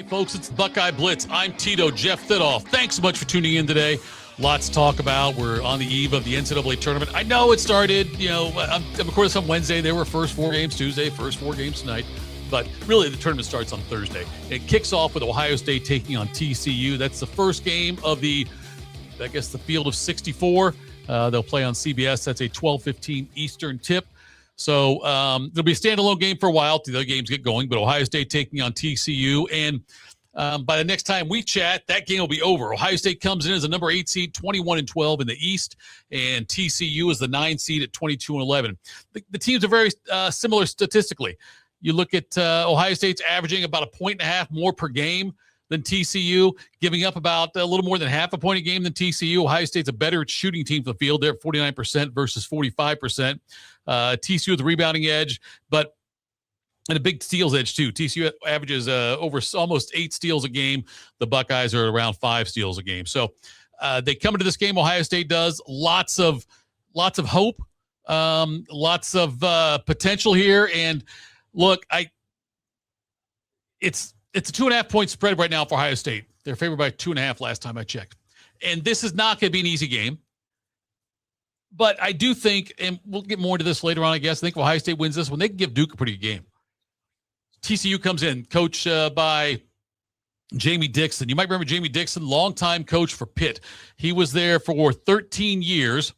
Hey folks, it's the Buckeye Blitz. I'm Tito, Jeff Thitoff. Thanks so much for tuning in today. Lots to talk about. We're on the eve of the NCAA Tournament. I know it started, I'm recording this on Wednesday. There were first 4 games Tuesday, first 4 games tonight. But really, the tournament starts on Thursday. It kicks off with Ohio State taking on TCU. That's the first game of the field of 64. They'll play on CBS. That's a 12:15 Eastern tip. So there'll be a standalone game for a while till the games get going, but Ohio State taking on TCU. And by the next time we chat, that game will be over. Ohio State comes in as a number 8 seed, 21-12 in the East, and TCU is the 9 seed at 22-11. The teams are very similar statistically. You look at Ohio State's averaging about 1.5 points more per game than TCU, giving up about a little more than half a point a game than TCU. Ohio State's a better shooting team from the field. They're at 49% versus 45%. TCU with a rebounding edge, but and a big steals edge too. TCU averages over almost 8 steals a game. The Buckeyes are around 5 steals a game. So they come into this game. Ohio State does lots of hope, lots of potential here. And look, it's a 2.5 point spread right now for Ohio State. They're favored by 2.5 last time I checked. And this is not going to be an easy game. But I do think, and we'll get more into this later on, I guess, I think if Ohio State wins this one, they can give Duke a pretty good game. TCU comes in, coached by Jamie Dixon. You might remember Jamie Dixon, longtime coach for Pitt. He was there for 13 years.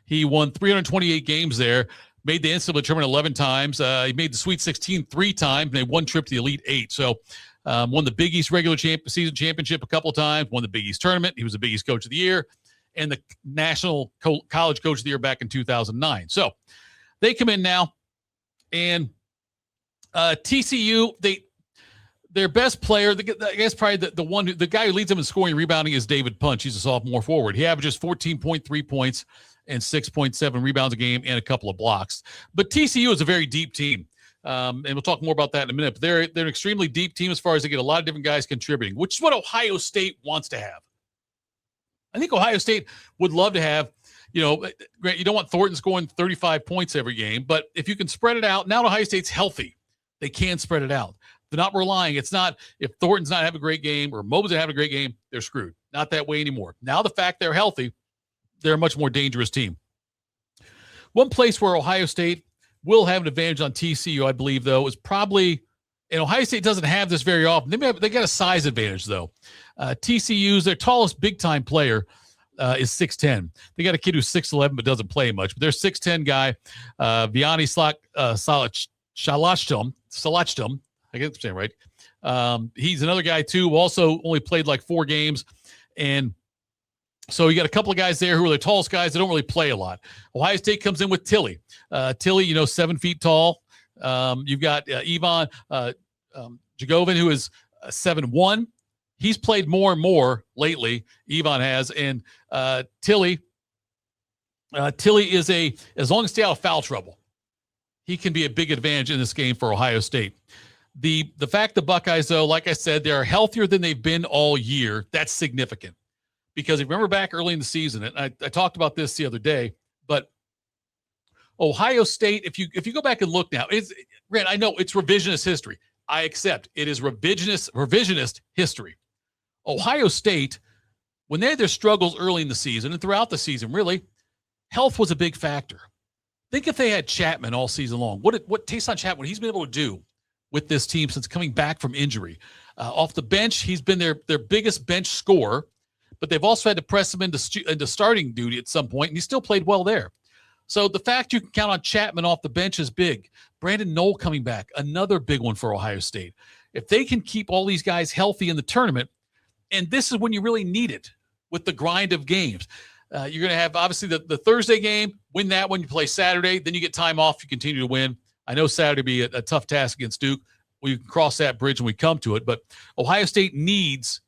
He won 328 games there, made the NCAA tournament 11 times. He made the Sweet 16 3 times, and they won trip to the Elite 8. So won the Big East regular season championship a couple of times, won the Big East tournament. He was the Big East coach of the year and the National College Coach of the Year back in 2009. So they come in now, and TCU, their best player, I guess probably the guy who leads them in scoring and rebounding is David Punch. He's a sophomore forward. He averages 14.3 points and 6.7 rebounds a game and a couple of blocks. But TCU is a very deep team. And we'll talk more about that in a minute. But they're an extremely deep team as far as they get a lot of different guys contributing, which is what Ohio State wants to have. I think Ohio State would love to have, Grant, you don't want Thornton scoring 35 points every game, but if you can spread it out, now Ohio State's healthy. They can spread it out. They're not relying. It's not if Thornton's not having a great game or Mobley's not having a great game, they're screwed. Not that way anymore. Now the fact they're healthy, they're a much more dangerous team. One place where Ohio State will have an advantage on TCU, I believe, though, is probably, and Ohio State doesn't have this very often. They got a size advantage, though. TCU's, their tallest big-time player is 6'10". They got a kid who's 6'11", but doesn't play much. But their 6'10" guy, Vianney Salachtum, I guess I'm saying right. He's another guy, too, who also only played like 4 games. And so you got a couple of guys there who are the tallest guys that don't really play a lot. Ohio State comes in with Tilly. Tilly, 7 feet tall. You've got Ivan Jagovin, who is 7'1". He's played more and more lately, Ivan has. And Tilly is as long as stay out of foul trouble, he can be a big advantage in this game for Ohio State. The fact the Buckeyes, though, like I said, they're healthier than they've been all year. That's significant. Because if you remember back early in the season, and I talked about this the other day, but Ohio State, if you go back and look now, Grant, I know it's revisionist history. I accept it is revisionist history. Ohio State, when they had their struggles early in the season and throughout the season, really, health was a big factor. Think if they had Chapman all season long, what Taysom Chapman, what he's been able to do with this team since coming back from injury. Off the bench, he's been their biggest bench scorer, but they've also had to press him into starting duty at some point, and he still played well there. So the fact you can count on Chapman off the bench is big. Brandon Knoll coming back, another big one for Ohio State. If they can keep all these guys healthy in the tournament, and this is when you really need it with the grind of games. You're going to have, obviously, the Thursday game, win that one, you play Saturday, then you get time off, you continue to win. I know Saturday will be a tough task against Duke. We can cross that bridge when we come to it, but Ohio State needs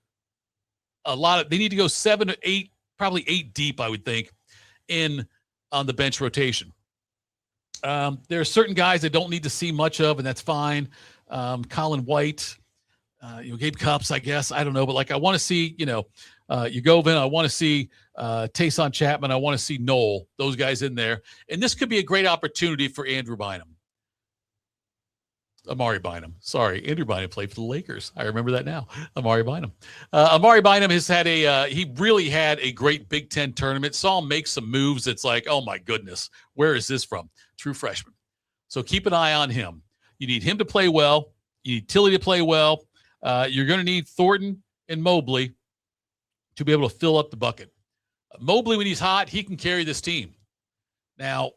they need to go 7 to 8, probably 8 deep, I would think, on the bench rotation. There are certain guys that don't need to see much of, and that's fine. Colin White, Gabe Cupps, I guess. I don't know. But, I want to see, Yagovin. I want to see Taysom Chapman. I want to see Knoll, those guys in there. And this could be a great opportunity for Andrew Bynum. Amari Bynum. Sorry, Andrew Bynum played for the Lakers. I remember that now. Amari Bynum. Amari Bynum has had he really had a great Big Ten tournament. Saw him make some moves. It's like, oh my goodness, where is this from? True freshman. So keep an eye on him. You need him to play well. You need Tilly to play well. You're going to need Thornton and Mobley to be able to fill up the bucket. Mobley, when he's hot, he can carry this team. Now,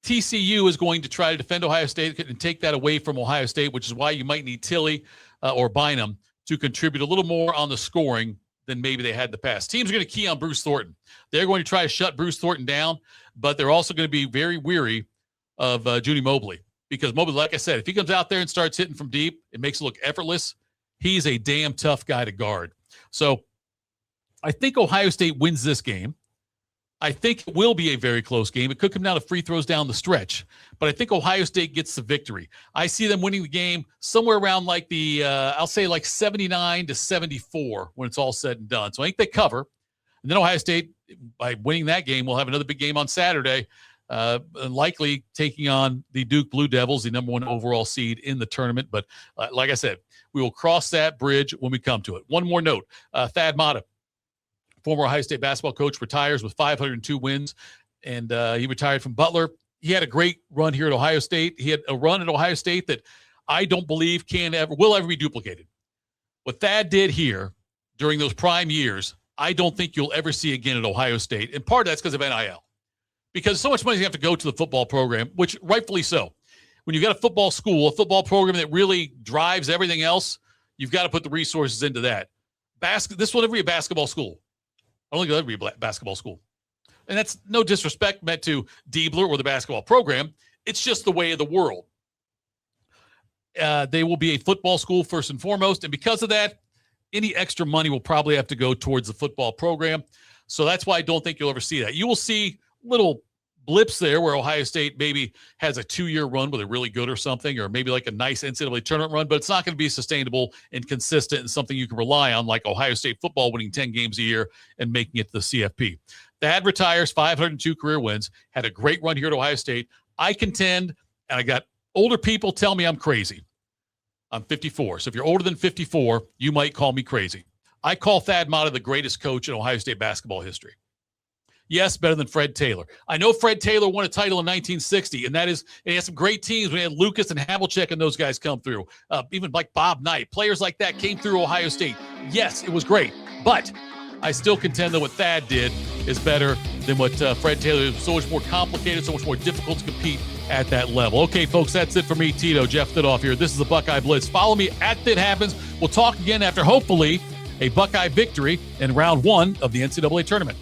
TCU is going to try to defend Ohio State and take that away from Ohio State, which is why you might need Tilly or Bynum to contribute a little more on the scoring than maybe they had in the past. Teams are going to key on Bruce Thornton. They're going to try to shut Bruce Thornton down, but they're also going to be very weary of Judy Mobley, because Mobley, like I said, if he comes out there and starts hitting from deep, it makes it look effortless. He's a damn tough guy to guard. So I think Ohio State wins this game. I think it will be a very close game. It could come down to free throws down the stretch, but I think Ohio State gets the victory. I see them winning the game somewhere around like I'll say like 79-74 when it's all said and done. So I think they cover. And then Ohio State, by winning that game, will have another big game on Saturday, likely taking on the Duke Blue Devils, the number 1 overall seed in the tournament. But like I said, we will cross that bridge when we come to it. One more note, Thad Matta, former Ohio State basketball coach, retires with 502 wins, and he retired from Butler. He had a great run here at Ohio State. He had a run at Ohio State that I don't believe will ever be duplicated. What Thad did here during those prime years, I don't think you'll ever see again at Ohio State, and part of that's because of NIL. Because so much money you have to go to the football program, which rightfully so. When you've got a football school, a football program that really drives everything else, you've got to put the resources into that. This will never be a basketball school. I don't think it'll ever be a basketball school. And that's no disrespect meant to Diebler or the basketball program. It's just the way of the world. They will be a football school first and foremost. And because of that, any extra money will probably have to go towards the football program. So that's why I don't think you'll ever see that. You will see little blips there where Ohio State maybe has a 2-year run where they're really good or something, or maybe like a nice NCAA tournament run, but it's not going to be sustainable and consistent and something you can rely on, like Ohio State football winning 10 games a year and making it to the CFP. Thad retires, 502 career wins, had a great run here at Ohio State. I contend, and I got older people tell me I'm crazy. I'm 54. So if you're older than 54, you might call me crazy. I call Thad Matta the greatest coach in Ohio State basketball history. Yes, better than Fred Taylor. I know Fred Taylor won a title in 1960, and he had some great teams when he had Lucas and Havlicek and those guys come through. Even like Bob Knight. Players like that came through Ohio State. Yes, it was great, but I still contend that what Thad did is better than what Fred Taylor did. So much more complicated, so much more difficult to compete at that level. Okay, folks, that's it for me, Tito. Jeff Thitoff here. This is the Buckeye Blitz. Follow me at That Happens. We'll talk again after, hopefully, a Buckeye victory in round 1 of the NCAA Tournament.